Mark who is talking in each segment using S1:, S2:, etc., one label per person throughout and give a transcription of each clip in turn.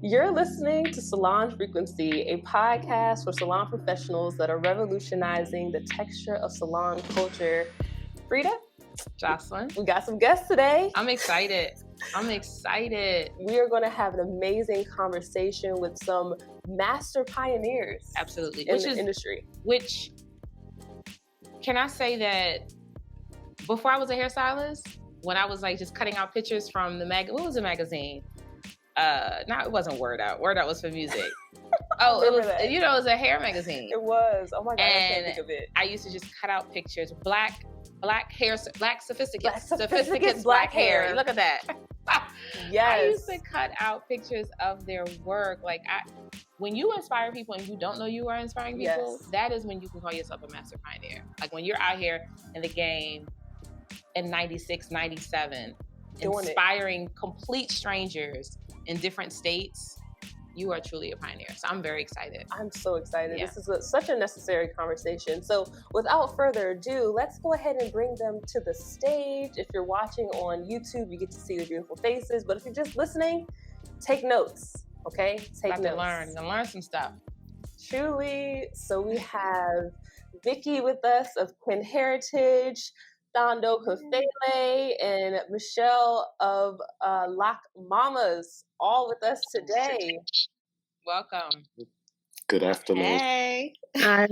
S1: You're listening to Salon Frequency, a podcast for salon professionals that are revolutionizing the texture of salon culture. Frida?
S2: Jocelyn?
S1: We got some guests today.
S2: I'm excited.
S1: We are going to have an amazing conversation with some master pioneers.
S2: Absolutely.
S1: In the industry.
S2: Which, can I say that before I was a hairstylist, when I was like just cutting out pictures from the what was the magazine? No, it wasn't Word Out. Word Out was for music. Oh, it was, that. You know, it was a hair magazine.
S1: It was. Oh my God, I can't think of it.
S2: I used to just cut out pictures, black sophisticates black hair. Look at that.
S1: Yes.
S2: I used to cut out pictures of their work. When you inspire people and you don't know you are inspiring people, that is when you can call yourself a master pioneer. Like when you're out here in the game in 96, 97, inspiring complete strangers in different states, you are truly a pioneer. So I'm very excited.
S1: I'm so excited. Yeah. This is such a necessary conversation. So without further ado, let's go ahead and bring them to the stage. If you're watching on YouTube, you get to see the beautiful faces. But if you're just listening, take notes, okay? Take notes.
S2: Learn some stuff.
S1: Truly. So we have Vicky with us of KinHairitage, Thando Khafele, and Michelle of LocMamas, all with us today.
S2: Welcome.
S3: Good afternoon.
S2: Hey.
S1: Hi.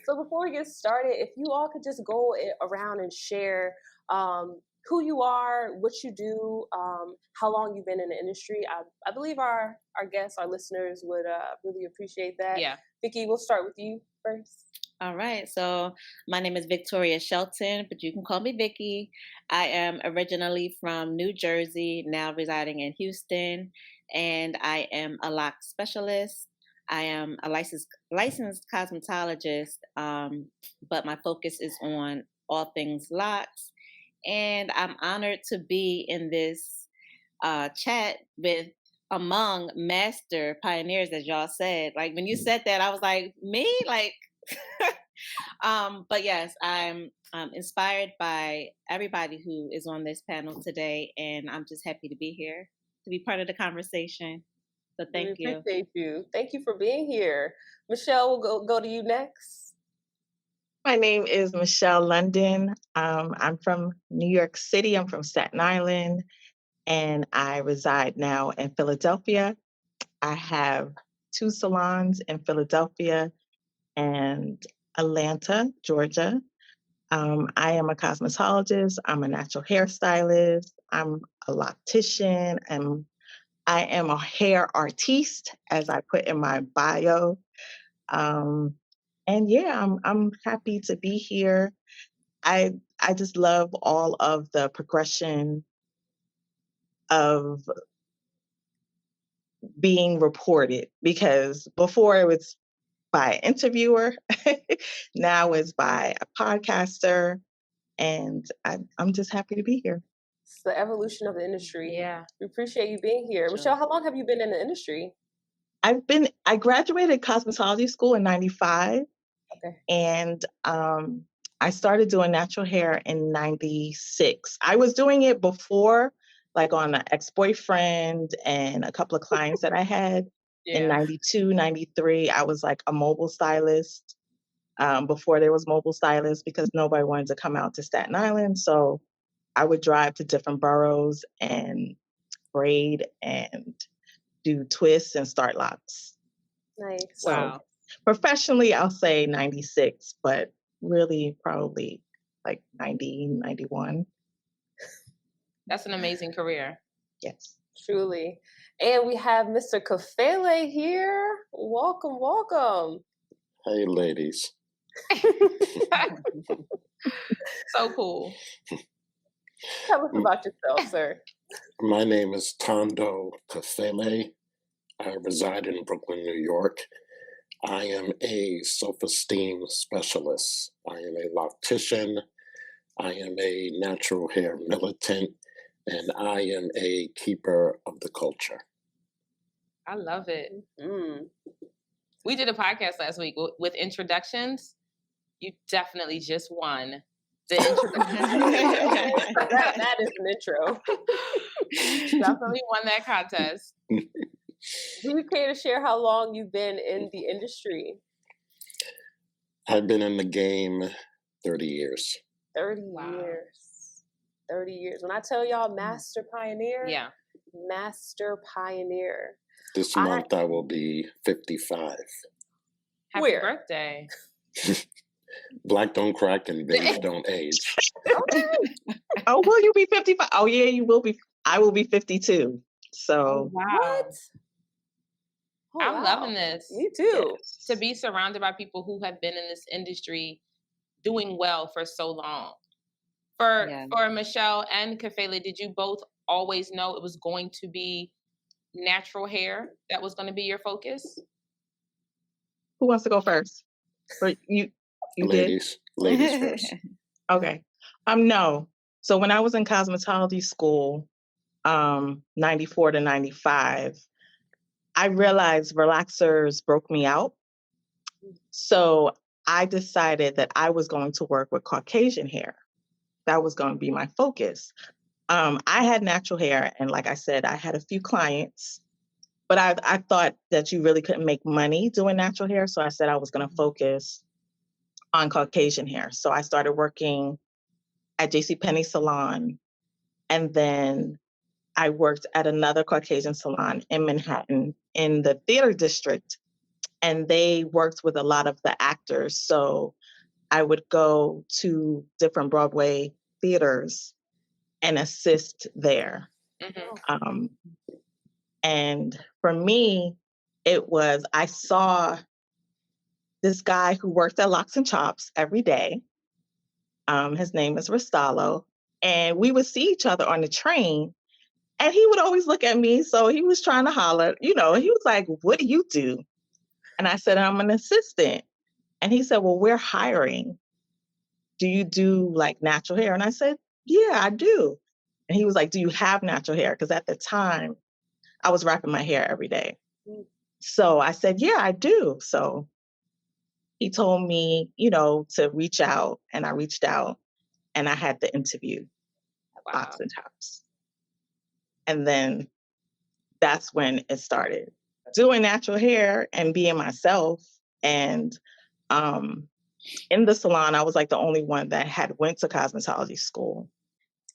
S1: So before we get started, if you all could just go around and share who you are, what you do, how long you've been in the industry. I believe our guests, our listeners would really appreciate that.
S2: Yeah.
S1: Vicky, we'll start with you first.
S4: All right. So my name is Victoria Shelton, but you can call me Vicky. I am originally from New Jersey, now residing in Houston, and I am a lock specialist. I am a licensed cosmetologist, but my focus is on all things locks. And I'm honored to be in this chat with among master pioneers, as y'all said. Like when you said that, I was like, me? Like, but yes, I'm inspired by everybody who is on this panel today, and I'm just happy to be here, to be part of the conversation. So thank you.
S1: Appreciate you. Thank you for being here. Michelle, we'll go to you next.
S5: My name is Michelle London. I'm from New York City. I'm from Staten Island, and I reside now in Philadelphia. I have 2 salons in Philadelphia and Atlanta, Georgia. I am a cosmetologist. I'm a natural hairstylist. I'm a loctician, and I am a hair artiste, as I put in my bio. And yeah, I'm happy to be here. I just love all of the progression of being reported, because before it was by an interviewer, now it's by a podcaster, and I'm just happy to be here.
S1: It's the evolution of the industry.
S2: Yeah.
S1: We appreciate you being here. Sure. Michelle, how long have you been in the industry?
S5: I graduated cosmetology school in 95.
S1: Okay.
S5: And I started doing natural hair in 96. I was doing it before, like on an ex-boyfriend and a couple of clients that I had. In 92, 93, I was like a mobile stylist before there was mobile stylists, because nobody wanted to come out to Staten Island. So I would drive to different boroughs and braid and do twists and start locks.
S1: Nice.
S5: So
S2: wow.
S5: Professionally, I'll say 96, but really probably like 90, 91.
S2: That's an amazing career.
S5: Yes.
S1: Truly. And we have Mr. Khafele here. Welcome, welcome.
S3: Hey, ladies.
S2: So cool.
S1: Tell us about yourself, sir.
S3: My name is Thando Khafele. I reside in Brooklyn, New York. I am a self-esteem specialist. I am a loctician. I am a natural hair militant, and I am a keeper of the culture.
S2: I love it.
S1: Mm.
S2: We did a podcast last week with introductions. You definitely just won The introduction.
S1: that is an intro.
S2: Definitely won that contest.
S1: Do you care to share how long you've been in the industry?
S3: I've been in the game 30 years.
S1: 30 years. 30 years. When I tell y'all master pioneer,
S2: yeah,
S1: master pioneer.
S3: This month I will be 55.
S2: Happy birthday.
S3: Black don't crack and beige don't age.
S1: Okay.
S5: Oh, will you be 55? Oh, yeah, you will be. I will be 52. So,
S2: wow.
S1: What? Oh,
S2: I'm loving this.
S1: Me too.
S2: Yes. To be surrounded by people who have been in this industry doing well for so long. For Michelle and Khafele, did you both always know it was going to be natural hair that was going to be your focus?
S5: Who wants to go first? Or you
S3: ladies.
S5: did?
S3: Ladies first.
S5: Okay. No. So when I was in cosmetology school, 94 to 95, I realized relaxers broke me out. So I decided that I was going to work with Caucasian hair. That was going to be my focus. I had natural hair, and like I said, I had a few clients, but I thought that you really couldn't make money doing natural hair. So I said I was going to focus on Caucasian hair. So I started working at JCPenney Salon, and then I worked at another Caucasian salon in Manhattan in the theater district, and they worked with a lot of the actors. So I would go to different Broadway theaters and assist there. Mm-hmm. And for me, it was, I saw this guy who worked at Locks and Chops every day. His name is Restalo. And we would see each other on the train, and he would always look at me. So he was trying to holler, he was like, "What do you do?" And I said, "I'm an assistant." And he said, "Well, we're hiring. Do you do like natural hair?" And I said, "Yeah, I do." And he was like, "Do you have natural hair?" Because at the time, I was wrapping my hair every day. So I said, "Yeah, I do." So he told me, to reach out, and I reached out, and I had the interview at Locks and Chops. And then that's when it started. Doing natural hair and being myself. And in the salon, I was like the only one that had went to cosmetology school.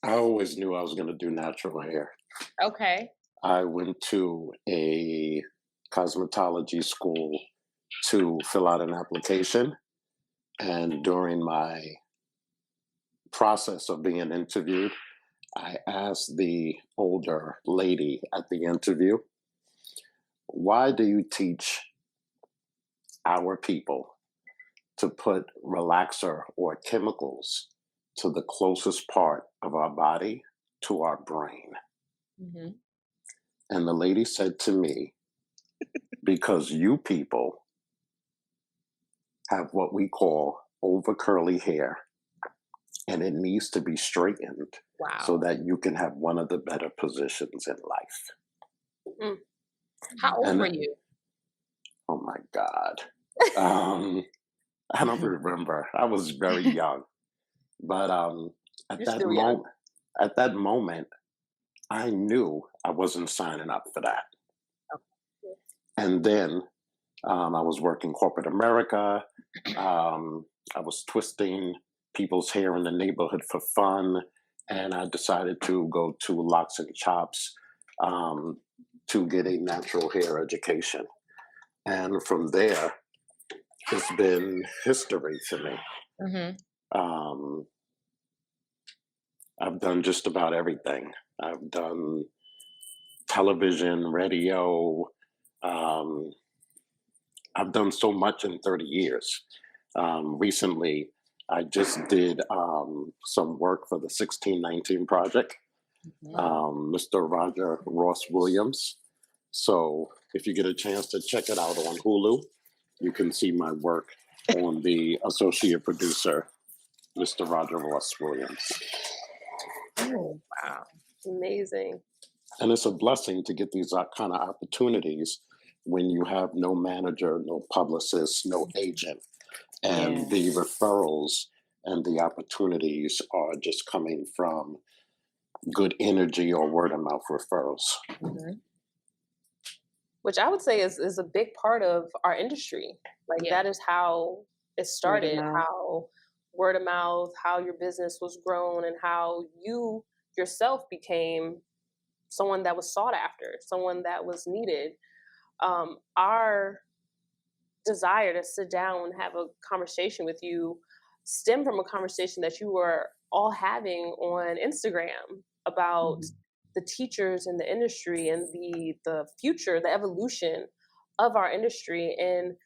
S3: I always knew I was going to do natural hair.
S2: Okay.
S3: I went to a cosmetology school to fill out an application. And during my process of being interviewed, I asked the older lady at the interview, "Why do you teach our people to put relaxer or chemicals to the closest part of our body to our brain?" Mm-hmm. And the lady said to me, "Because you people have what we call over curly hair, and it needs to be straightened so that you can have one of the better positions in life."
S2: Mm. How old were you?
S3: Oh my God. I don't remember. I was very young. But at that moment, I knew I wasn't signing up for that. Okay. And then I was working corporate America. I was twisting people's hair in the neighborhood for fun. And I decided to go to Locks and Chops to get a natural hair education. And from there, it's been history to me. Mm-hmm. I've done just about everything. I've done television, radio. I've done so much in 30 years. Recently, I just did some work for the 1619 Project, Mr. Roger Ross Williams. So if you get a chance to check it out on Hulu, you can see my work on the associate producer, Mr. Roger Ross Williams.
S1: Oh, wow. Amazing.
S3: And it's a blessing to get these kind of opportunities when you have no manager, no publicist, no agent. And the referrals and the opportunities are just coming from good energy or word of mouth referrals.
S1: Which I would say is a big part of our industry. Like that is how it started, how word of mouth, how your business was grown, and how you yourself became someone that was sought after, someone that was needed. Our desire to sit down and have a conversation with you stemmed from a conversation that you were all having on Instagram about the teachers in the industry and the future, the evolution of our industry. And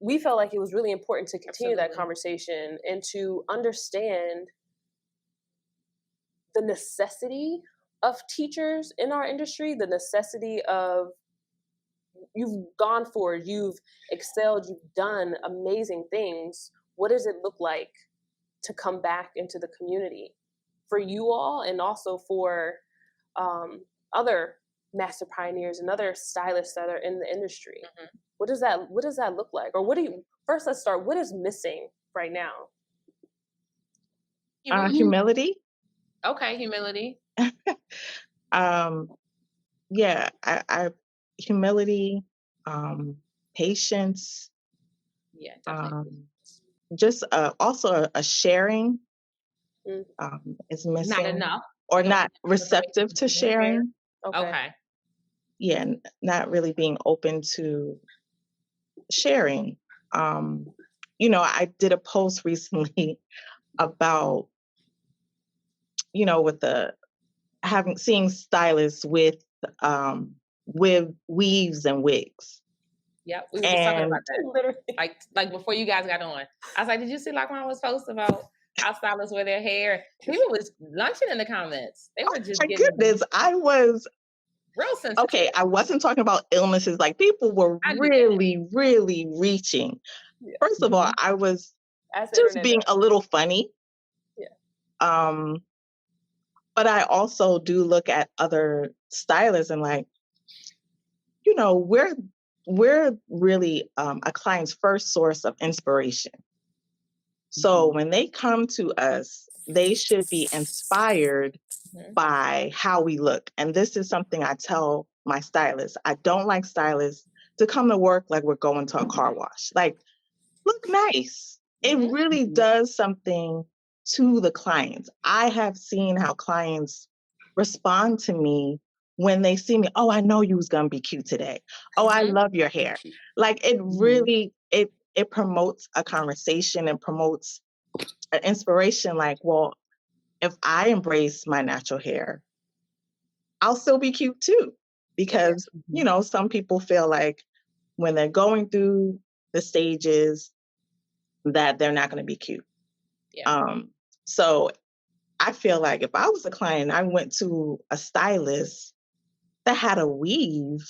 S1: we felt like it was really important to continue that conversation and to understand the necessity of teachers in our industry, the necessity of you've gone forward, you've excelled, you've done amazing things. What does it look like to come back into the community for you all, and also for other master pioneers and other stylists that are in the industry? What does that look like? Or first let's start, what is missing right now?
S5: Humility.
S2: Okay, humility.
S5: Yeah, I humility, patience.
S2: Yeah, definitely.
S5: Just also a sharing is missing.
S2: Not enough.
S5: Or not receptive to sharing.
S2: Okay.
S5: Yeah, not really being open to sharing. I did a post recently about, with seeing stylists with weaves and wigs.
S2: Yep, we were just talking about that. Literally. Like before you guys got on. I was like, did you see LocMamas post about how stylists wear their hair? People was lunching in the comments. They were just
S5: my goodness, I was
S2: real sensitive.
S5: Okay, I wasn't talking about illnesses. Like, people were really, really reaching. Yeah. First of all, I was just being a little funny. Yeah. But I also do look at other stylists and like, we're really a client's first source of inspiration. So when they come to us, they should be inspired by how we look. And this is something I tell my stylists. I don't like stylists to come to work like we're going to a car wash. Like, look nice. It really does something to the clients. I have seen how clients respond to me when they see me. Oh, I know you was going to be cute today. Oh, I love your hair. Like, it really, it promotes a conversation and promotes an inspiration. Like, well, if I embrace my natural hair, I'll still be cute too. Because, some people feel like when they're going through the stages that they're not going to be cute. Yeah. So I feel like if I was a client, I went to a stylist that had a weave,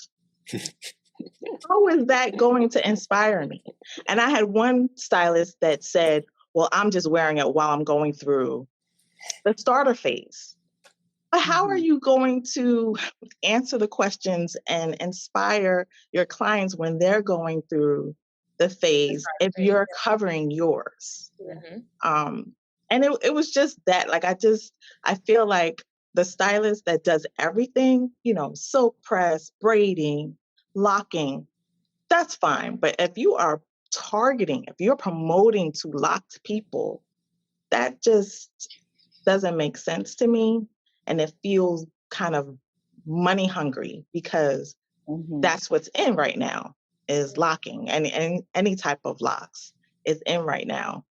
S5: how is that going to inspire me? And I had one stylist that said, well, I'm just wearing it while I'm going through the starter phase. But how are you going to answer the questions and inspire your clients when they're going through the phase if you're covering yours? And it was just that, like, I feel like the stylist that does everything, silk press, braiding, locking, that's fine. But if you are if you're promoting to locked people, that just doesn't make sense to me. And it feels kind of money hungry because that's what's in right now is locking, and any type of locks is in right now.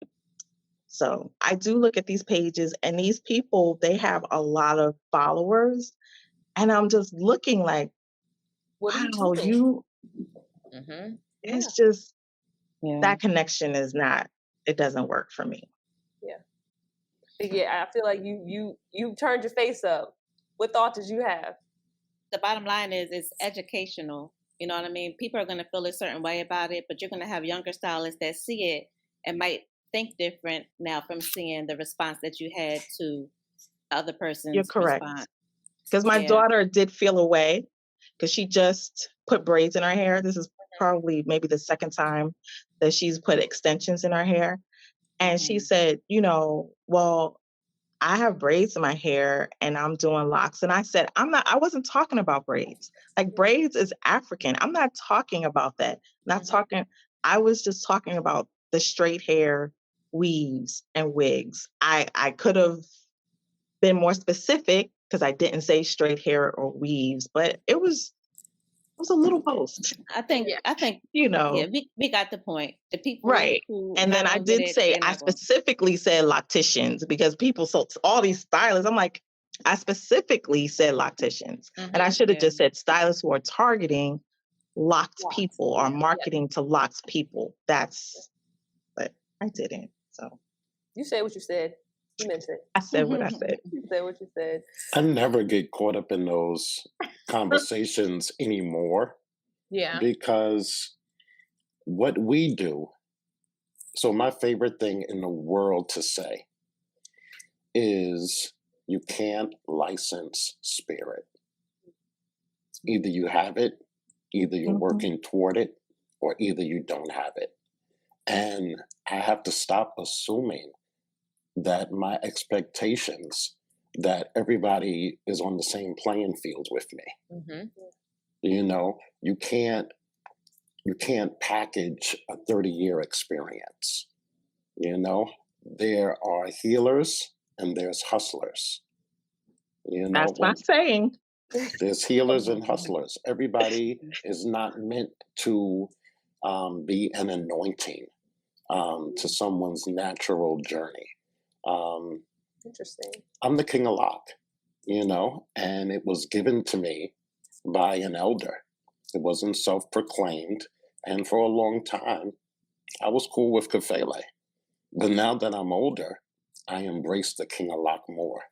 S5: So I do look at these pages, and these people, they have a lot of followers, and I'm just looking like, wow, it's just, that connection is not, it doesn't work for me.
S1: Yeah, I feel like you turned your face up. What thought did you have?
S4: The bottom line is it's educational. You know what I mean? People are going to feel a certain way about it, but you're going to have younger stylists that see it and might think different now from seeing the response that you had to the other person's
S5: You're correct.
S4: response.
S5: Because my daughter did feel a way because she just put braids in her hair. This is probably maybe the second time that she's put extensions in her hair. And she said, well, I have braids in my hair and I'm doing locks. And I said, I wasn't talking about braids. Like braids is African. I'm not talking about that. I was just talking about the straight hair, weaves and wigs. I could have been more specific because I didn't say straight hair or weaves, but it was a little post.
S4: I think, we got the point. The people,
S5: right? And then I did say I specifically said locticians because people, so all these stylists, I'm like, I specifically said locticians, and I should have just said stylists who are targeting locked people or marketing to locked people. But I didn't. So
S1: you said what you said. You meant it.
S5: I said what I said.
S1: You said what you said.
S3: I never get caught up in those conversations anymore.
S2: Yeah.
S3: Because what we do, so my favorite thing in the world to say is you can't license spirit. Either you have it, either you're working toward it, or either you don't have it. And I have to stop assuming that my expectations that everybody is on the same playing field with me. You can't package a 30-year experience. There are healers and there's hustlers.
S5: That's my saying.
S3: There's healers and hustlers. Everybody is not meant to be an anointing to someone's natural journey.
S1: Interesting.
S3: I'm the king of lock, and it was given to me by an elder. It wasn't self-proclaimed. And for a long time, I was cool with Khafele. But now that I'm older, I embrace the king of lock more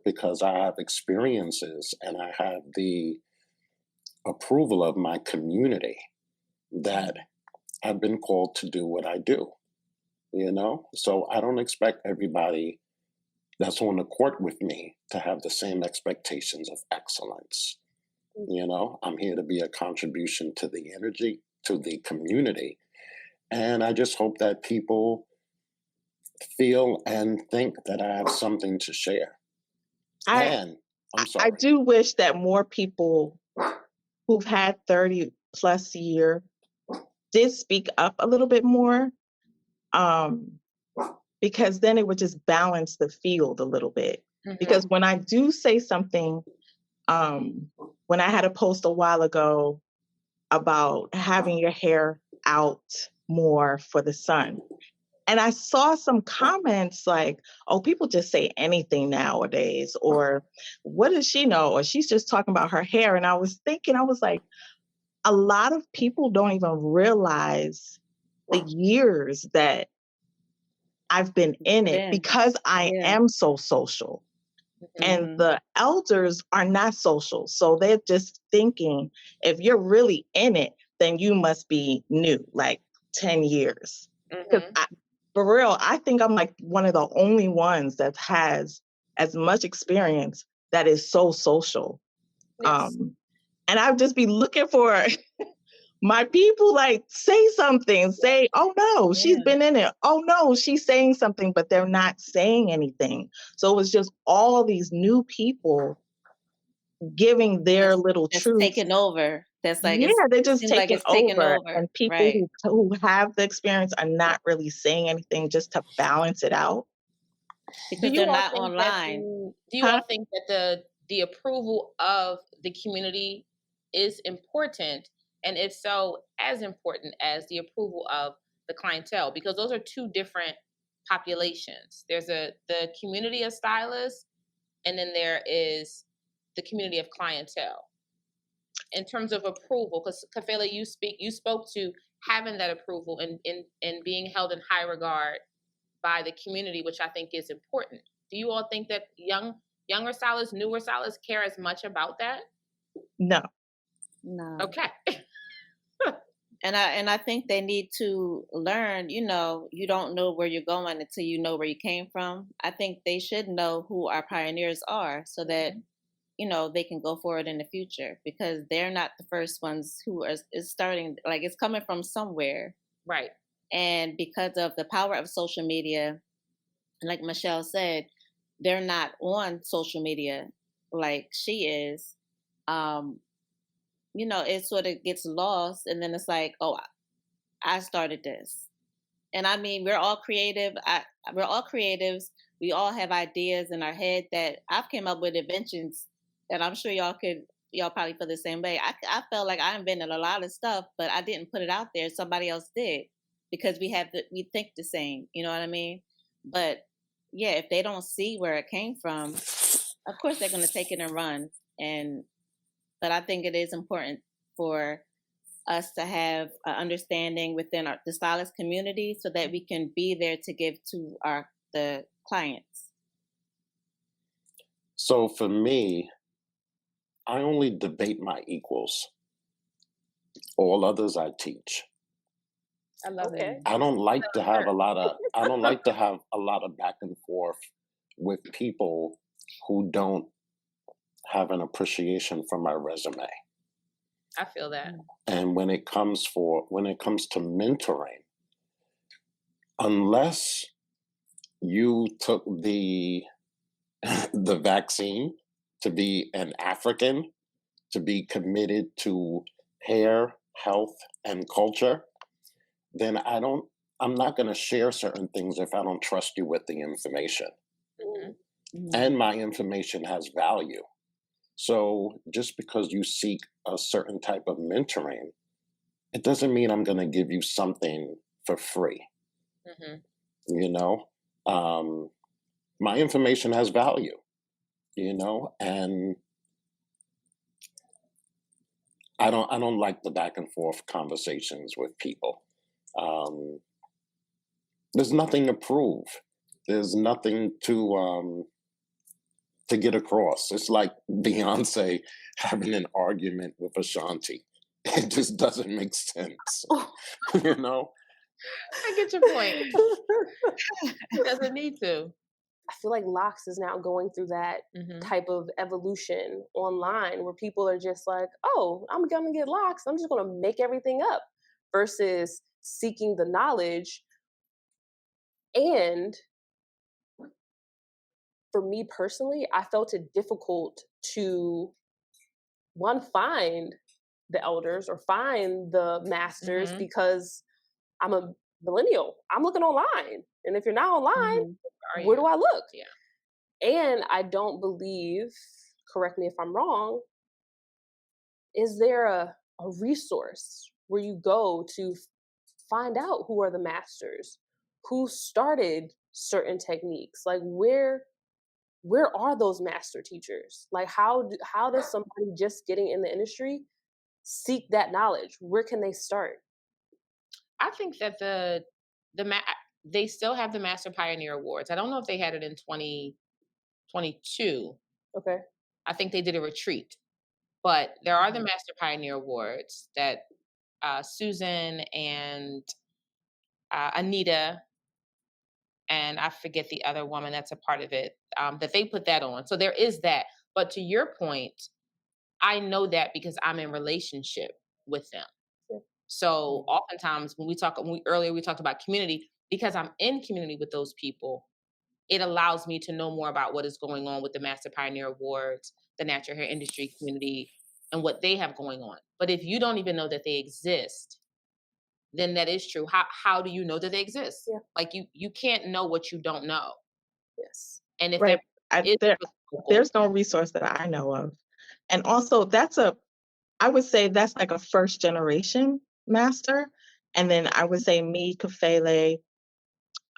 S3: because I have experiences and I have the approval of my community that I've been called to do what I do. So I don't expect everybody that's on the court with me to have the same expectations of excellence. I'm here to be a contribution to the energy, to the community. And I just hope that people feel and think that I have something to share. I'm sorry.
S5: I do wish that more people who've had 30 plus year did speak up a little bit more. Because then it would just balance the field a little bit. Because when I do say something, when I had a post a while ago about having your hair out more for the sun, and I saw some comments like, oh, people just say anything nowadays, or what does she know? Or she's just talking about her hair. And I was like, a lot of people don't even realize the years that I've been in it because I am so social. And the elders are not social. So they're just thinking, if you're really in it, then you must be new, like 10 years. Because for real, I think I'm like one of the only ones that has as much experience that is so social. Yes. And I'd just be looking for my people, like, say something, say, oh no, she's been in it. Oh no, she's saying something, but they're not saying anything. So it was just all these new people giving their little truth.
S4: Taking over. That's like,
S5: they're just taking over. And people who have the experience are not really saying anything just to balance it out.
S4: Because they're not online.
S2: Do you all think that the approval of the community is important? And if so, as important as the approval of the clientele, because those are two different populations. There's the community of stylists, and then there is the community of clientele. In terms of approval, because Khafele, you spoke to having that approval and being held in high regard by the community, which I think is important. Do you all think that younger stylists, newer stylists care as much about that?
S5: No.
S2: Okay.
S4: And I think they need to learn, you don't know where you're going until you know where you came from. I think they should know who our pioneers are so that, they can go forward in the future, because they're not the first ones who is starting, like, it's coming from somewhere.
S2: Right.
S4: And because of the power of social media, like Michelle said, they're not on social media like she is. It sort of gets lost, and then it's like, oh, I started this. And I mean, we're all creative. We're all creatives. We all have ideas in our head that I've came up with inventions that I'm sure y'all probably feel the same way. I felt like I invented a lot of stuff, but I didn't put it out there. Somebody else did, because we think the same. You know what I mean? But yeah, if they don't see where it came from, of course they're going to take it and run. But I think it is important for us to have an understanding within the stylist community so that we can be there to give to the clients.
S3: So for me, I only debate my equals. All others I teach.
S2: I love it.
S3: I don't like to have a lot of back and forth with people who don't have an appreciation for my resume.
S2: I feel that.
S3: And when it comes to mentoring, unless you took the vaccine to be an African, to be committed to hair, health, and culture, then I'm not going to share certain things if I don't trust you with the information. Mm-hmm. And my information has value. So just because you seek a certain type of mentoring, it doesn't mean I'm going to give you something for free. Mm-hmm. My information has value, and I don't like the back and forth conversations with people. There's nothing to prove. There's nothing to get across. It's like Beyonce having an argument with Ashanti. It just doesn't make sense.
S2: I get your point. It doesn't need to.
S1: I feel like Locks is now going through that type of evolution online where people are just like, oh, I'm going to get locks. I'm just going to make everything up, versus seeking the knowledge. And for me personally, I felt it difficult to, one, find the elders or find the masters because I'm a millennial. I'm looking online. And if you're not online, where do I look? Yeah. And I don't believe, correct me if I'm wrong, is there a resource where you go to find out who are the masters, who started certain techniques? Like where are those master teachers? Like how does somebody just getting in the industry seek that knowledge? Where can they start?
S2: I think that they still have the Master Pioneer Awards. I don't know if they had it in 2022.
S1: Okay.
S2: I think they did a retreat. But there are the Master Pioneer Awards that Susan and Anita, and I forget the other woman that's a part of it, that they put that on. So there is that. But to your point, I know that because I'm in relationship with them. Yeah. So oftentimes when we talked about community, because I'm in community with those people, it allows me to know more about what is going on with the Master Pioneer Awards, the natural hair industry community, and what they have going on. But if you don't even know that they exist, then that is true. How do you know that they exist? Yeah. Like you can't know what you don't know.
S1: Yes.
S2: And if
S5: there's no resource that I know of. And also I would say that's like a first generation master. And then I would say me, Khafele,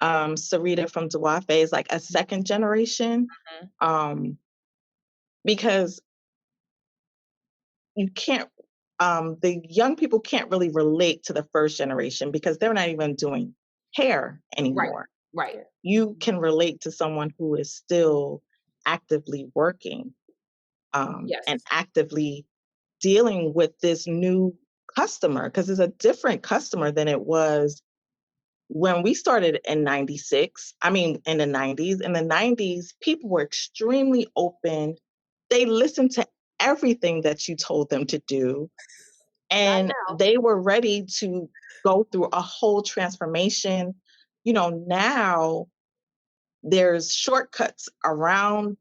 S5: Sarita from Dawafe is like a second generation. Because you can't, the young people can't really relate to the first generation because they're not even doing hair anymore.
S2: Right.
S5: You can relate to someone who is still actively working and actively dealing with this new customer, because it's a different customer than it was when we started in in the 90s. In the 90s, people were extremely open. They listened to everything that you told them to do. And they were ready to go through a whole transformation. You know, now there's shortcuts around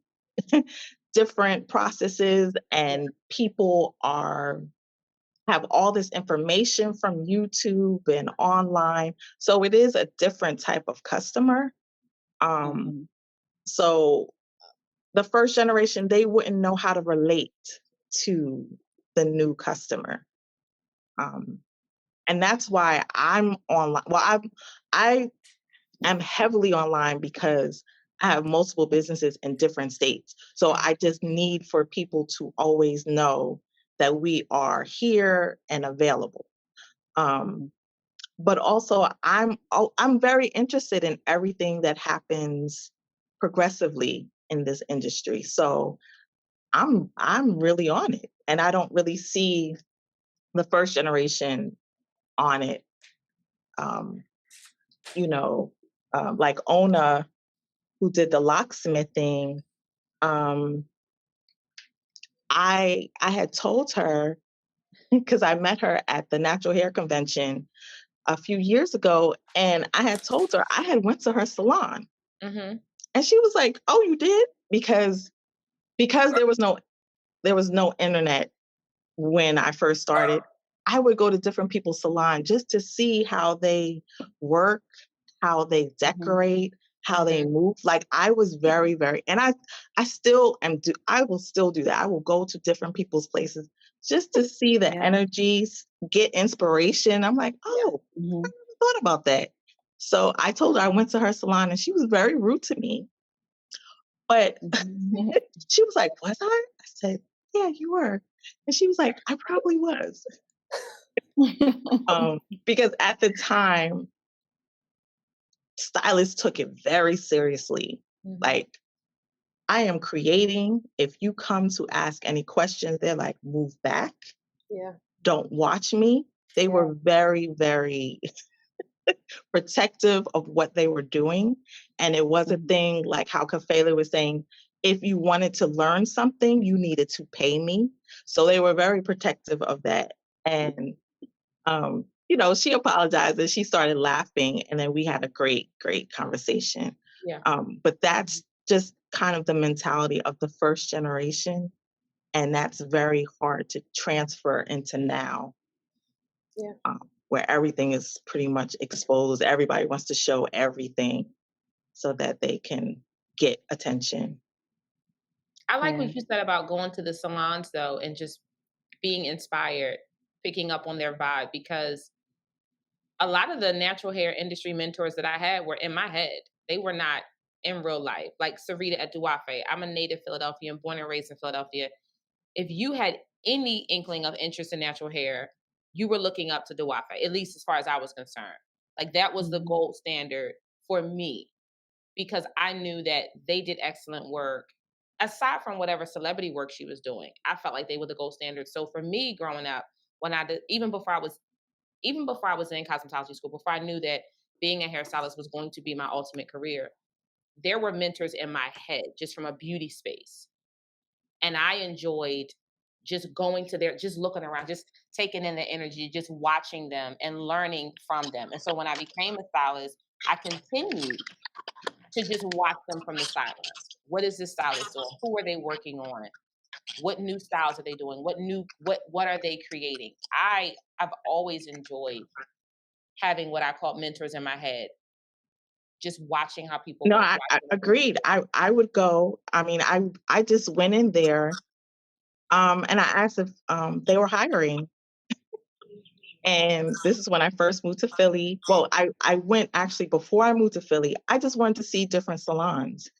S5: different processes, and people have all this information from YouTube and online. So it is a different type of customer. So the first generation, they wouldn't know how to relate to the new customer. And that's why I'm online. Well, I am heavily online because I have multiple businesses in different states. So I just need for people to always know that we are here and available. But also I'm very interested in everything that happens progressively in this industry. So I'm really on it, and I don't really see the first generation on it. You know, like Ona, who did the locksmithing. I had told her, because I met her at the Natural Hair Convention a few years ago, and I had told her I had went to her salon, and she was like, "Oh, you did?" Because there was no internet when I first started. I would go to different people's salon just to see how they work, how they decorate, how they move. Like, I was very, very, and I still am. I will still do that. I will go to different people's places just to see the energies, get inspiration. I'm like, oh, I never thought about that. So I told her I went to her salon, and she was very rude to me. But she was like, "Was I?" I said, "Yeah, you were." And she was like, "I probably was." Because at the time, stylists took it very seriously. Like, I am creating. If you come to ask any questions, they're like, "Move back.
S1: Yeah.
S5: Don't watch me." They were very, very protective of what they were doing. And it was a thing, like how Khafele was saying, if you wanted to learn something, you needed to pay me. So they were very protective of that. And, you know, she apologized and she started laughing. And then we had a great, great conversation.
S1: Yeah.
S5: But that's just kind of the mentality of the first generation. And that's very hard to transfer into now.
S1: Yeah.
S5: Where everything is pretty much exposed. Everybody wants to show everything so that they can get attention.
S2: I like what you said about going to the salons, though, and just being inspired, picking up on their vibe, because a lot of the natural hair industry mentors that I had were in my head. They were not in real life. Like Sarita at Duafe. I'm a native Philadelphian, born and raised in Philadelphia. If you had any inkling of interest in natural hair, you were looking up to Duafe, at least as far as I was concerned. Like, that was the gold standard for me, because I knew that they did excellent work. Aside from whatever celebrity work she was doing, I felt like they were the gold standard. So for me growing up, when I did, even before I was in cosmetology school, before I knew that being a hairstylist was going to be my ultimate career, there were mentors in my head just from a beauty space. And I enjoyed just going to just looking around, just taking in the energy, just watching them and learning from them. And so when I became a stylist, I continued to just watch them from the sidelines. What is this stylist doing? Who are they working on? What new styles are they doing? What are they creating? I've always enjoyed having what I call mentors in my head, just watching how people
S5: No,
S2: work.
S5: I agreed. I would go. I mean, I just went in there, and I asked if they were hiring. And this is when I first moved to Philly. Well, I went actually before I moved to Philly. I just wanted to see different salons.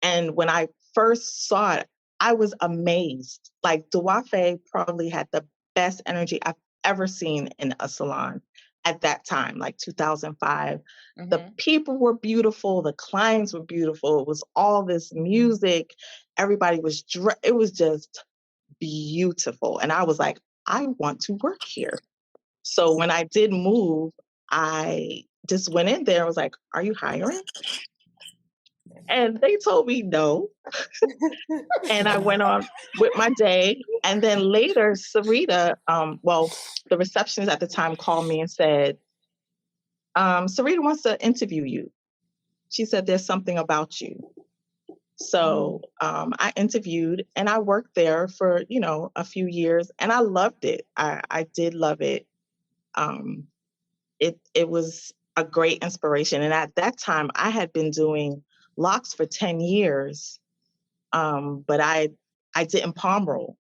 S5: And when I first saw it, I was amazed. Like, Duafe probably had the best energy I've ever seen in a salon at that time, like 2005. The people were beautiful. The clients were beautiful. It was all this music. Everybody was, it was just beautiful. And I was like, I want to work here. So when I did move, I just went in there and was like, are you hiring? And they told me no. And I went on with my day. And then later, Sarita, the receptionist at the time called me and said, Sarita wants to interview you. She said, there's something about you. So I interviewed and I worked there for, a few years and I loved it. I did love it. It was a great inspiration. And at that time I had been doing locks for 10 years. But I didn't palm roll.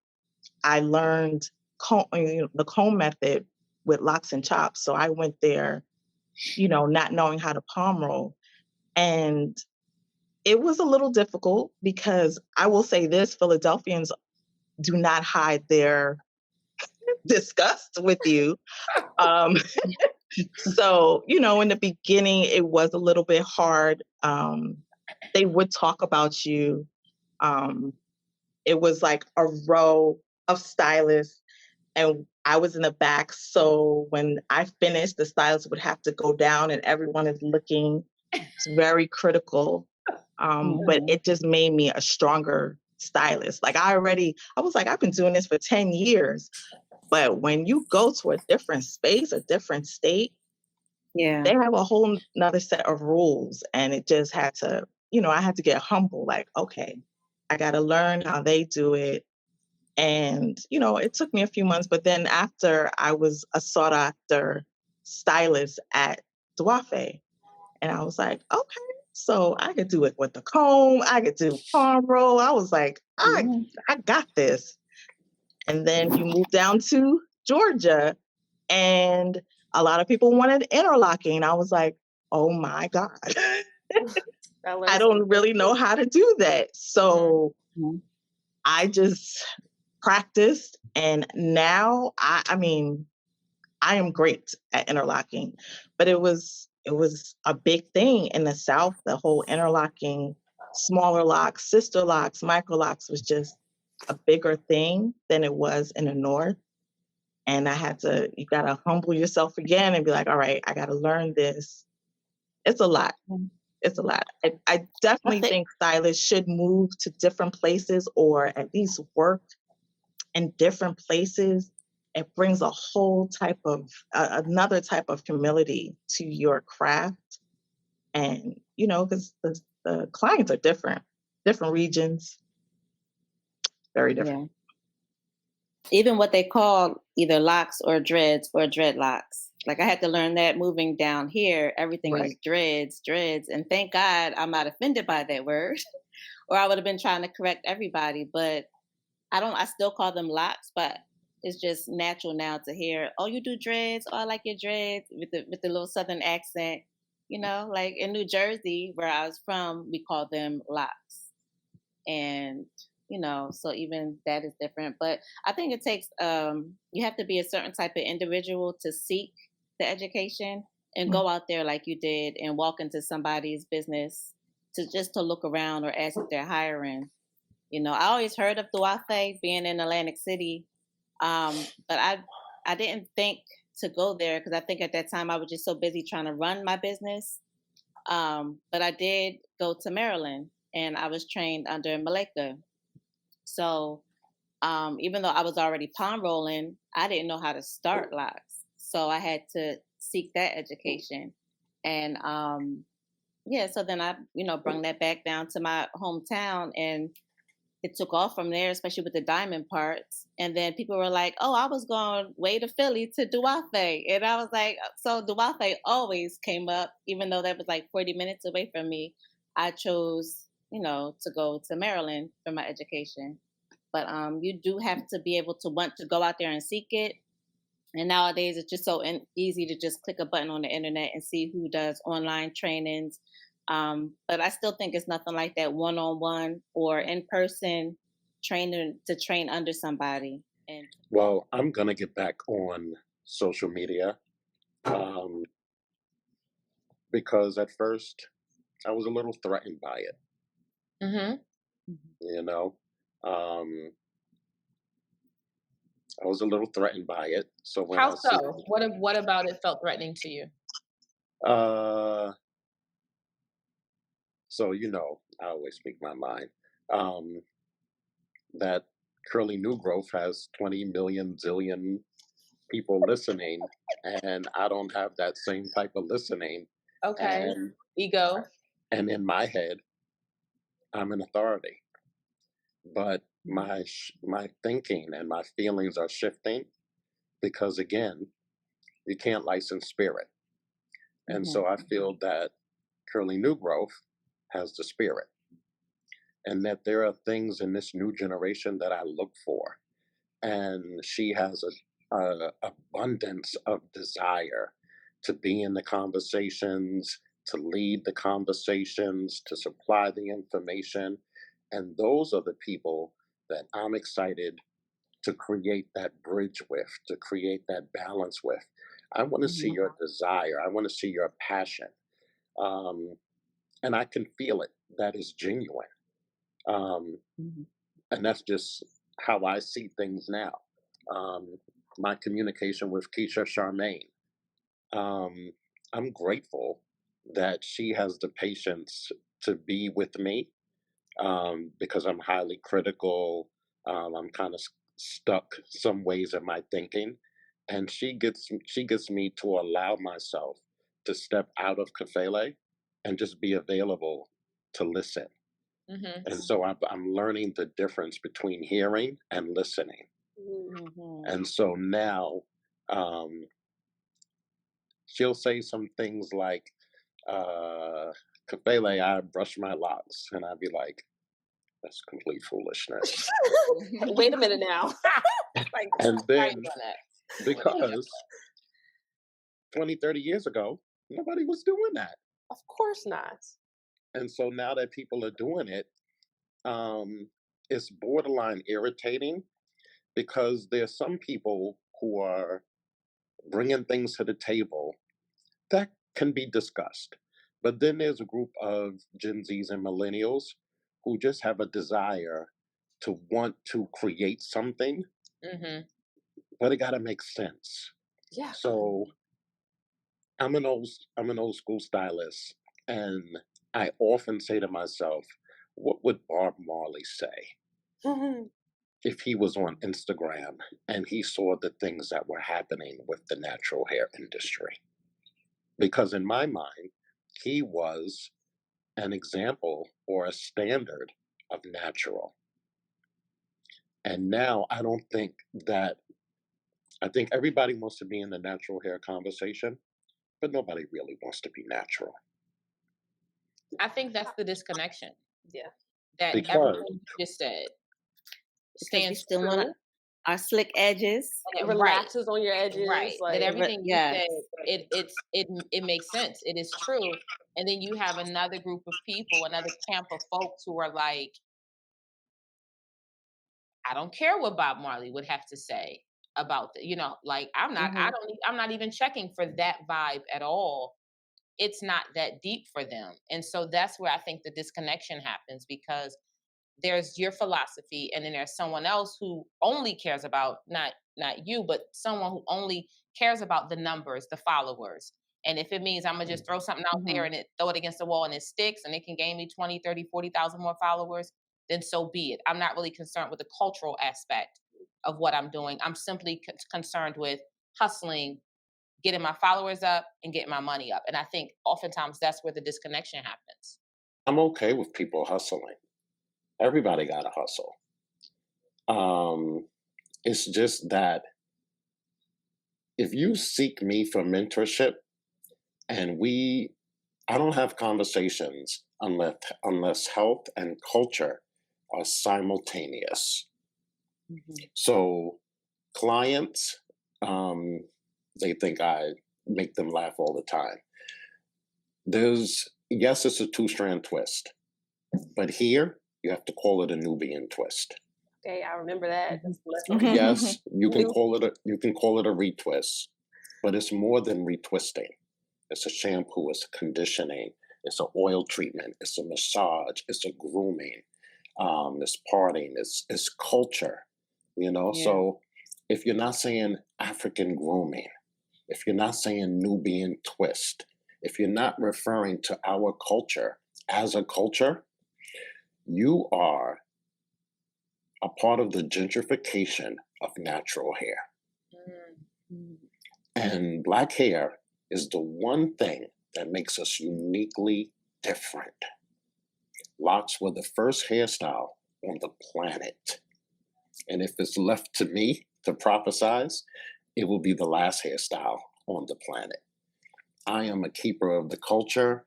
S5: I learned the comb method with locks and chops. So I went there, not knowing how to palm roll. And it was a little difficult because I will say this, Philadelphians do not hide their disgust with you. So, in the beginning, it was a little bit hard. They would talk about you. It was like a row of stylists and I was in the back. So when I finished, the stylist would have to go down and everyone is looking. It's very critical. But it just made me a stronger stylist. Like I was like, I've been doing this for 10 years. But when you go to a different space, a different state, they have a whole nother set of rules. And it just had to, I had to get humble. Like, okay, I got to learn how they do it. And, it took me a few months, but then after I was a sought after stylist at Duafe. And I was like, okay, so I could do it with the comb. I could do palm roll. I was like, I got this. And then you move down to Georgia and a lot of people wanted interlocking. I was like, oh my God, I don't really know how to do that. So I just practiced and now I am great at interlocking, but it was a big thing in the South. The whole interlocking, smaller locks, sister locks, micro locks was just a bigger thing than it was in the North. And you gotta humble yourself again and be like, all right, I gotta learn this. It's a lot. It's a lot. I definitely think stylists should move to different places or at least work in different places. It brings a whole type of, another type of humility to your craft. And, because the clients are different regions, very different.
S4: Yeah. Even what they call either locks or dreads or dreadlocks. Like I had to learn that moving down here, everything is dreads. And thank God I'm not offended by that word or I would have been trying to correct everybody. But I still call them locks, but it's just natural now to hear, oh, you do dreads? Oh, I like your dreads with the little Southern accent. Like in New Jersey, where I was from, we call them locks. And, so even that is different. But I think it takes, you have to be a certain type of individual to seek the education and go out there like you did and walk into somebody's business to look around or ask if they're hiring. I always heard of Duafe being in Atlantic City, but I didn't think to go there because I think at that time I was just so busy trying to run my business. But I did go to Maryland and I was trained under Malika. So even though I was already palm rolling, I didn't know how to start locks. So I had to seek that education. And so then I, brought that back down to my hometown and it took off from there, especially with the diamond parts. And then people were like, oh, I was going way to Philly to Duafe. And I was like, so Duafe always came up, even though that was like 40 minutes away from me. I chose, to go to Maryland for my education. But you do have to be able to want to go out there and seek it. And nowadays it's just so easy to just click a button on the internet and see who does online trainings. But I still think it's nothing like that one-on-one or in-person training to train under somebody.
S3: Well, I'm going to get back on social media because at first I was a little threatened by it. I was a little threatened by it. So when
S2: How so? What about it felt threatening to you?
S3: So I always speak my mind. That Curly New Growth has 20 million zillion people listening, and I don't have that same type of listening.
S2: Okay. Ego.
S3: And in my head, I'm an authority. But my thinking and my feelings are shifting because, again, you can't license spirit. And so I feel that Curly New Growth has the spirit, and that there are things in this new generation that I look for. And she has a abundance of desire to be in the conversations, to lead the conversations, to supply the information. And those are the people that I'm excited to create that bridge with, to create that balance with. I want to see your desire. I want to see your passion. And I can feel it. That is genuine. And that's just how I see things now. My communication with Keisha Charmaine, I'm grateful that she has the patience to be with me, because I'm highly critical. I'm kind of stuck some ways in my thinking, and she gets me to allow myself to step out of Khafele and just be available to listen. And so I'm learning the difference between hearing and listening. And so now, she'll say some things like, Khafele, I brush my locks. And I'd be like, that's complete foolishness.
S1: Wait a minute now.
S3: And then, because 20, 30 years ago, nobody was doing that.
S1: Of course not.
S3: And so now that people are doing it, it's borderline irritating, because there's some people who are bringing things to the table that can be discussed. But then there's a group of Gen Zs and millennials who just have a desire to want to create something, but it got to make sense.
S1: Yeah.
S3: So I'm an old school stylist, and I often say to myself, what would Bob Marley say if he was on Instagram and he saw the things that were happening with the natural hair industry? Because in my mind, he was an example or a standard of natural. And now I don't think that, I think everybody wants to be in the natural hair conversation, but nobody really wants to be natural.
S2: I think that's the disconnection.
S1: Yeah.
S2: That
S3: Because
S2: everything you just said stands
S4: still want our slick edges.
S1: And it relaxes on your edges.
S2: Right.
S1: Like,
S2: that everything you said, it makes sense. It is true. And then you have another group of people, another camp of folks who are like, I don't care what Bob Marley would have to say about the, like I'm not even checking for that vibe at all. It's not that deep for them. And so that's where I think the disconnection happens, because there's your philosophy, and then there's someone else who only cares about not you, but someone who only cares about the numbers, the followers. And if it means I'm gonna just throw something out there and throw it against the wall and it sticks and it can gain me 20, 30, 40,000 more followers, then so be it. I'm not really concerned with the cultural aspect of what I'm doing. I'm simply concerned with hustling, getting my followers up and getting my money up. And I think oftentimes that's where the disconnection happens.
S3: I'm okay with people hustling. Everybody got to hustle. It's just that if you seek me for mentorship, and I don't have conversations unless health and culture are simultaneous. So clients, they think I make them laugh all the time. Yes, it's a 2-strand twist, but here you have to call it a Nubian twist.
S1: Okay, I remember that.
S3: Yes, you can call it a retwist, but it's more than retwisting. It's a shampoo, it's a conditioning, it's an oil treatment, it's a massage, it's a grooming, it's parting, it's culture, Yeah. So if you're not saying African grooming, if you're not saying Nubian twist, if you're not referring to our culture as a culture, you are a part of the gentrification of natural hair.
S2: Mm.
S3: And black hair is the one thing that makes us uniquely different. Locks were the first hairstyle on the planet. And if it's left to me to prophesize, it will be the last hairstyle on the planet. I am a keeper of the culture,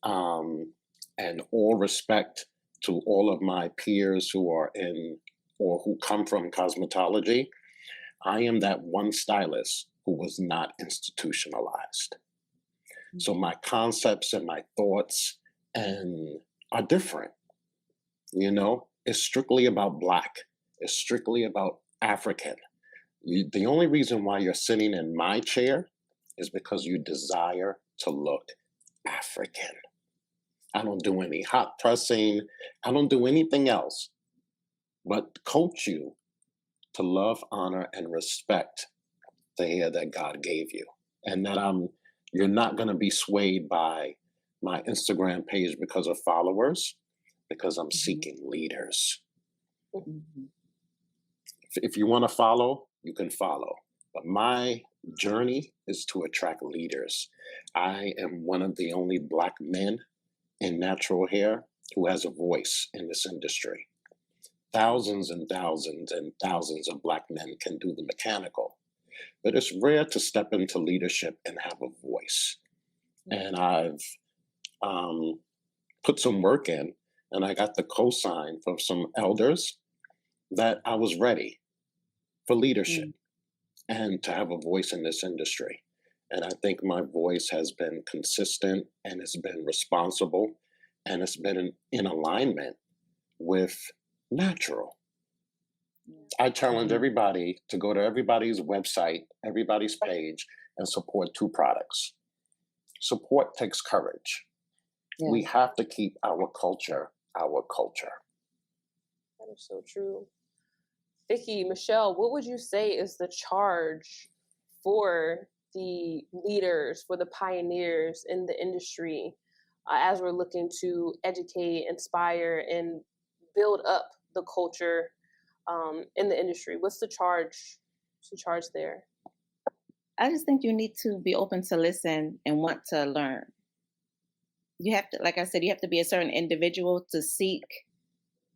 S3: and all respect to all of my peers who are in or who come from cosmetology. I am that one stylist who was not institutionalized. So my concepts and my thoughts are different. You know, it's strictly about Black. It's strictly about African. The only reason why you're sitting in my chair is because you desire to look African. I don't do any hot pressing. I don't do anything else but coach you to love, honor, and respect the hair that God gave you. And that you're not going to be swayed by my Instagram page because of followers, because I'm seeking leaders. If you want to follow, you can follow. But my journey is to attract leaders. I am one of the only Black men in natural hair who has a voice in this industry. Thousands and thousands and thousands of Black men can do the mechanical, but it's rare to step into leadership and have a voice. And I've put some work in, and I got the cosign from some elders that I was ready for leadership and to have a voice in this industry. And I think my voice has been consistent, and it's been responsible, and it's been in alignment with natural. I challenge everybody to go to everybody's website, everybody's page, and support 2 products. Support takes courage. Yeah. We have to keep our culture our culture.
S1: That is so true. Vicky, Michelle, what would you say is the charge for the leaders, for the pioneers in the industry, as we're looking to educate, inspire, and build up the culture in the industry? What's the charge? What's the charge there?
S4: I just think you need to be open to listen and want to learn. You have to, like I said, you have to be a certain individual to seek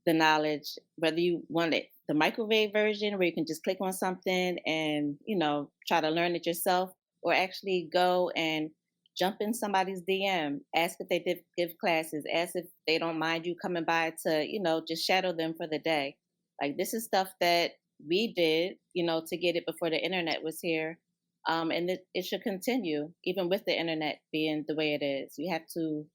S4: the knowledge, whether you want it the microwave version where you can just click on something and, you know, try to learn it yourself, or actually go and jump in somebody's DM, ask if they give classes, ask if they don't mind you coming by to, you know, just shadow them for the day. Like, this is stuff that we did, you know, to get it before the internet was here. And it should continue, even with the internet being the way it is. You have to,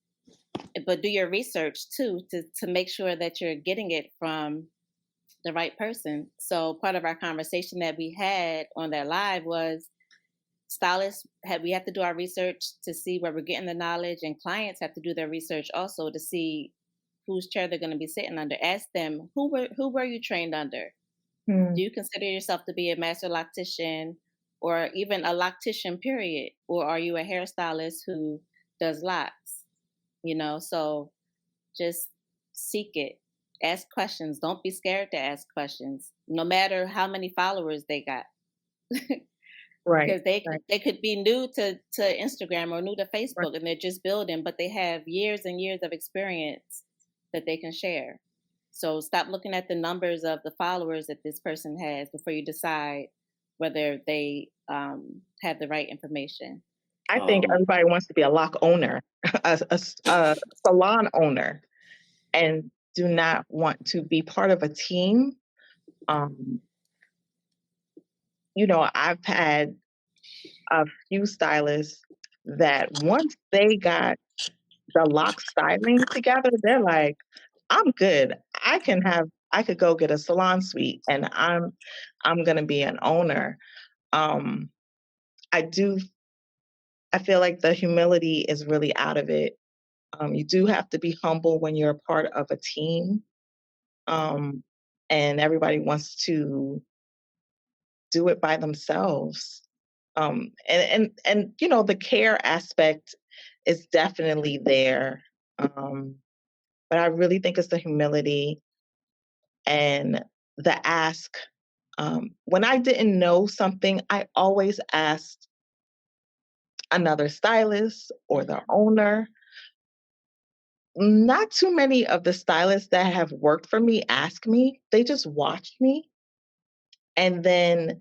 S4: but do your research too, to make sure that you're getting it from the right person. So part of our conversation that we had on that live was stylists we have to do our research to see where we're getting the knowledge, and clients have to do their research also to see whose chair they're going to be sitting under. Ask them, who were you trained under? Do you consider yourself to be a master loctician, or even a loctician period? Or are you a hairstylist who does locks? You know, so just seek it. Ask questions. Don't be scared to ask questions, no matter how many followers they got.
S5: Right.
S4: Because they could be new to Instagram or new to Facebook, and they're just building, but they have years and years of experience that they can share. So stop looking at the numbers of the followers that this person has before you decide whether they have the right information.
S5: I think everybody wants to be a lock owner, a salon owner, and do not want to be part of a team. You know, I've had a few stylists that once they got the lock styling together, they're like, I'm good. I could go get a salon suite, and I'm going to be an owner. I feel like the humility is really out of it. You do have to be humble when you're a part of a team. And everybody wants to do it by themselves. And you know, the care aspect is definitely there. But I really think it's the humility and the ask. When I didn't know something, I always asked another stylist or the owner. Not too many of the stylists that have worked for me ask me. They just watch me, and then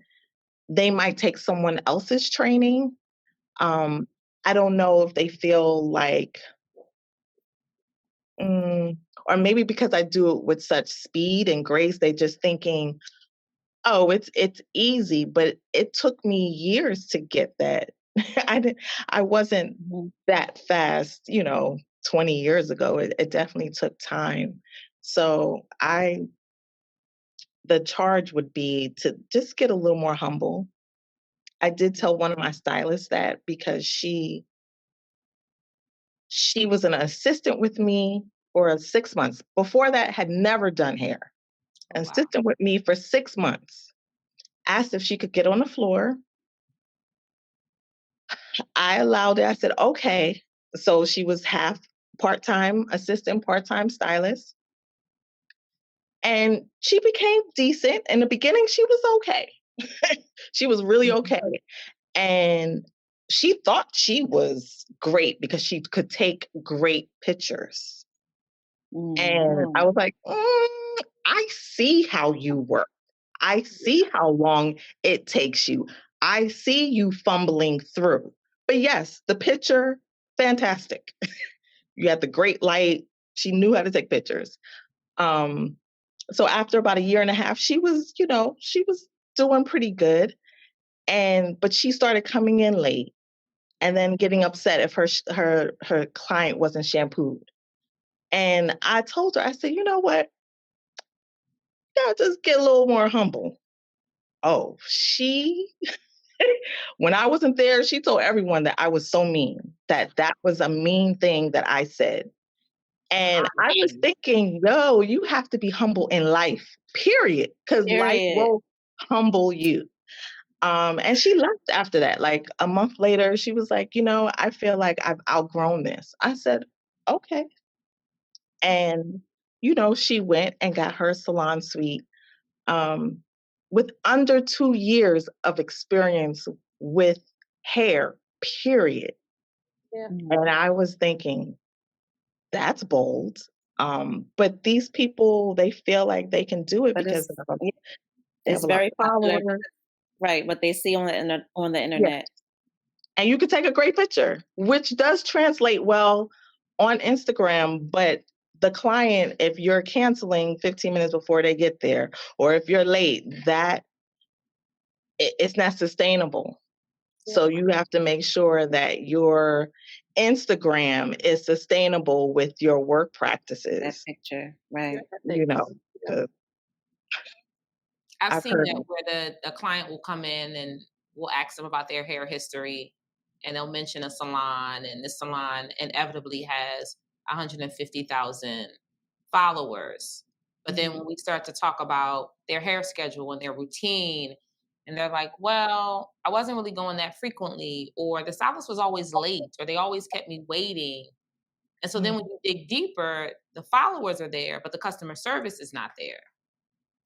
S5: they might take someone else's training. I don't know if they feel like, or maybe because I do it with such speed and grace, they just thinking, oh, it's easy, but it took me years to get that. I wasn't that fast, 20 years ago. It definitely took time. So the charge would be to just get a little more humble. I did tell one of my stylists that because she was an assistant with me for 6 months. Before that, had never done hair.
S2: Oh, wow.
S5: Assistant with me for 6 months. Asked if she could get on the floor. I allowed it. I said, okay. So she was half part-time assistant, part-time stylist. And she became decent. In the beginning, she was okay. She was really okay. And she thought she was great because she could take great pictures. And I was like, I see how you work. I see how long it takes you. I see you fumbling through. But yes, the picture, fantastic. You had the great light. She knew how to take pictures. So after about a year and a half, she was doing pretty good. But she started coming in late and then getting upset if her client wasn't shampooed. And I told her, I said, you know what? Yeah, just get a little more humble. Oh, when I wasn't there, she told everyone that I was so mean, that was a mean thing that I said. And I was thinking, yo, you have to be humble in life, period, because life will humble you. And she left after that. Like a month later, she was like, I feel like I've outgrown this. I said, okay. And, she went and got her salon suite with under 2 years of experience with hair, period.
S1: Yeah.
S5: And I was thinking, that's bold. But these people, they feel like they can do it because they have a lot of followers.
S4: Right, what they see on the internet.
S5: Yeah. And you could take a great picture, which does translate well on Instagram, but the client, if you're canceling 15 minutes before they get there, or if you're late, it's not sustainable. Yeah. So you have to make sure that your Instagram is sustainable with your work practices.
S4: That picture, right?
S2: I've seen that where the client will come in and we'll ask them about their hair history, and they'll mention a salon, and this salon inevitably has 150,000 followers. But then when we start to talk about their hair schedule and their routine, and they're like, well, I wasn't really going that frequently, or the stylist was always late, or they always kept me waiting. And so then when you dig deeper, the followers are there, but the customer service is not there.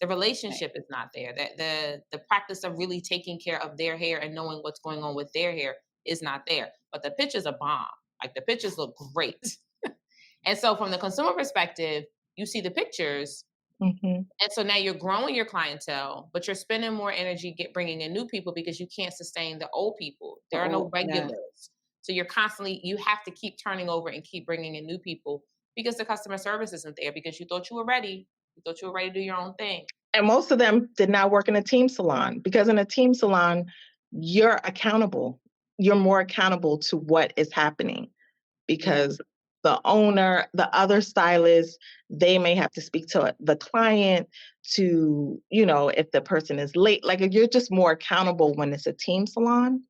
S2: The relationship is not there. The practice of really taking care of their hair and knowing what's going on with their hair is not there. But the pictures are bomb. Like the pictures look great. And so from the consumer perspective, you see the pictures. And so now you're growing your clientele, but you're spending more energy bringing in new people because you can't sustain the old people. There are no regulars. So you have to keep turning over and keep bringing in new people because the customer service isn't there because you thought you were ready. You thought you were ready to do your own thing.
S5: And most of them did not work in a team salon because in a team salon, you're accountable. You're more accountable to what is happening because the owner, the other stylist, they may have to speak to the client to, if the person is late. Like you're just more accountable when it's a team salon.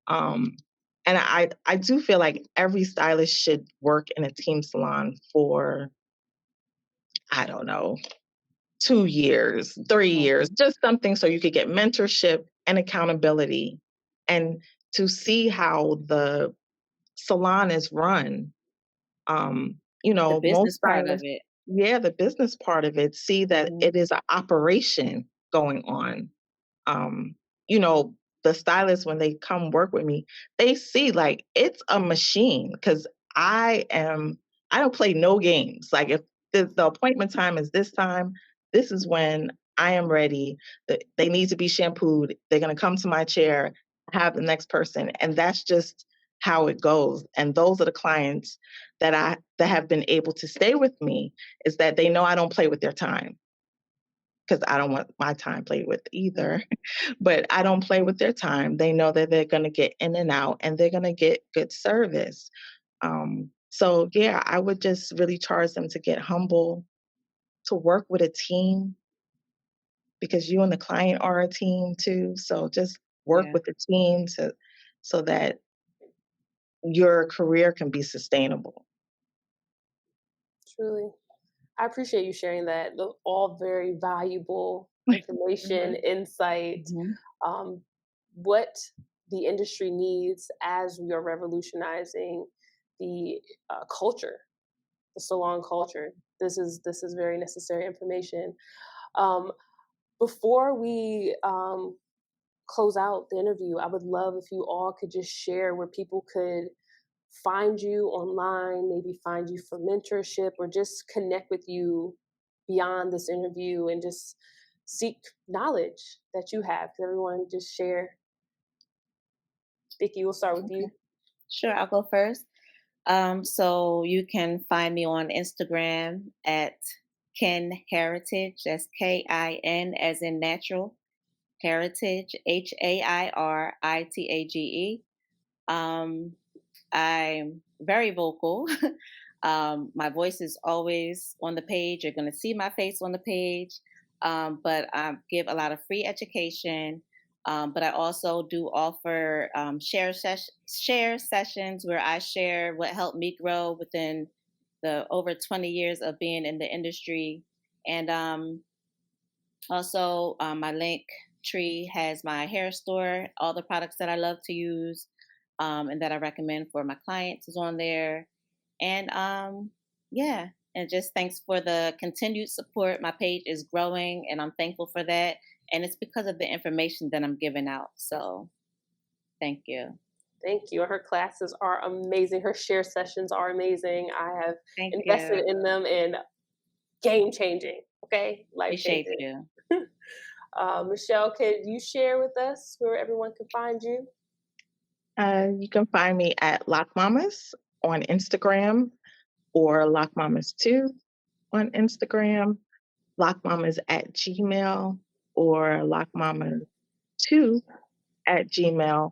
S5: And I do feel like every stylist should work in a team salon for, I don't know, 2 years, 3 years, just something so you could get mentorship and accountability and to see how the salon is run.
S4: The business part of it.
S5: the business part of it, see that it is an operation going on. You know, the stylists, when they come work with me, they see like it's a machine because I don't play no games. Like if the appointment time is this time, this is when I am ready. They need to be shampooed. They're going to come to my chair, have the next person. And that's just how it goes. And those are the clients that have been able to stay with me, is that they know I don't play with their time, because I don't want my time played with either. But I don't play with their time. They know that they're going to get in and out and they're going to get good service. So yeah, I would just really charge them to get humble, to work with a team, because you and the client are a team too. So just work with the team so that your career can be sustainable.
S1: Truly. I appreciate you sharing that. All very valuable information, insight, what the industry needs as we are revolutionizing the culture, the salon culture. This is very necessary information. Before we close out the interview, I would love if you all could just share where people could find you online, maybe find you for mentorship, or just connect with you beyond this interview and just seek knowledge that you have. Could everyone just share? Vicky, we'll start with you.
S4: Sure, I'll go first. So you can find me on Instagram at KinHairitage. That's KIN as in natural, heritage, HAIRITAGE. I'm very vocal. My voice is always on the page. You're going to see my face on the page. But I give a lot of free education. But I also do offer share sessions where I share what helped me grow within the over 20 years of being in the industry. And also my link tree has my hair store, all the products that I love to use and that I recommend for my clients is on there. And and just thanks for the continued support. My page is growing and I'm thankful for that. And it's because of the information that I'm giving out. So thank you.
S1: Thank you. Her classes are amazing. Her share sessions are amazing. I have invested in them and game changing. Okay, life changing. Michelle, could you share with us where everyone can find you?
S5: You can find me at LocMamas on Instagram, or LocMamas2 on Instagram, LocMamas at Gmail, or LocMamas2 at Gmail.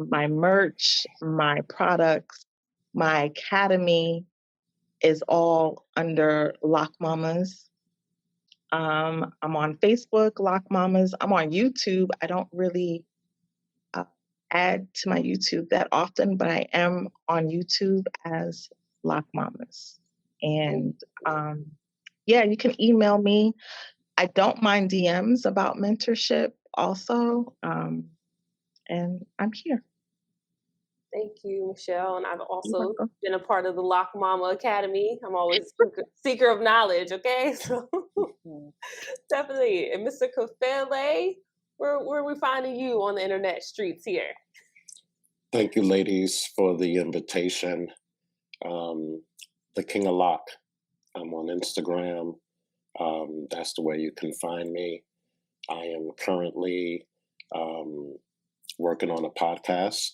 S5: My merch, my products, my academy is all under LocMamas. I'm on Facebook, LocMamas. I'm on YouTube. I don't really add to my YouTube that often, but I am on YouTube as LocMamas. And you can email me. I don't mind DMs about mentorship also. And I'm here.
S1: Thank you, Michelle. And I've also been a part of the Lock Mama Academy. I'm always seeker of knowledge, okay? So definitely. And Mr. Khafele, where are we finding you on the internet streets here?
S3: Thank you, ladies, for the invitation. The King of Lock. I'm on Instagram. That's the way you can find me. I am currently working on a podcast,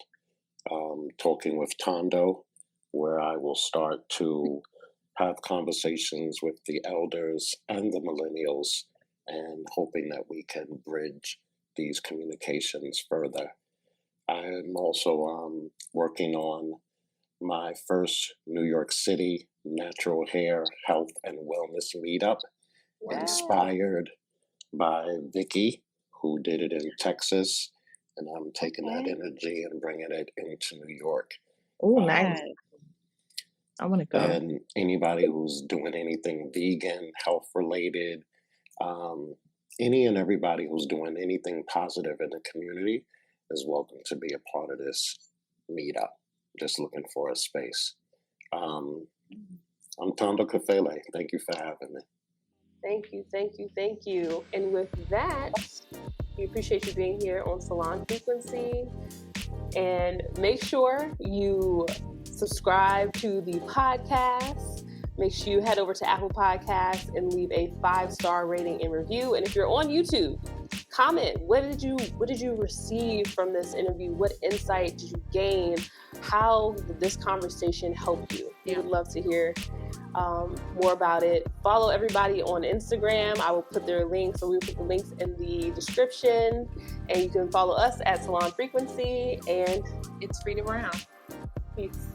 S3: talking with Thando, where I will start to have conversations with the elders and the millennials, and hoping that we can bridge these communications further. I'm also working on my first New York City natural hair, health, and wellness meetup, inspired by Vicky, who did it in Texas. And I'm taking that energy and bringing it into New York.
S5: Oh, nice. I want to go.
S3: And anybody who's doing anything vegan, health related, any and everybody who's doing anything positive in the community is welcome to be a part of this meetup. Just looking for a space. I'm Thando Khafele. Thank you for having me.
S1: Thank you, thank you, thank you. And with that, we appreciate you being here on Salon Frequency. And make sure you subscribe to the podcast. Make sure you head over to Apple Podcasts and leave a 5-star rating and review. And if you're on YouTube, comment. What did you receive from this interview? What insight did you gain? How did this conversation help you? We would love to hear more about it. Follow everybody on Instagram. I will put their links, or we'll put the links in the description. And you can follow us at Salon Frequency. And
S2: it's Frida Brown.
S1: Peace.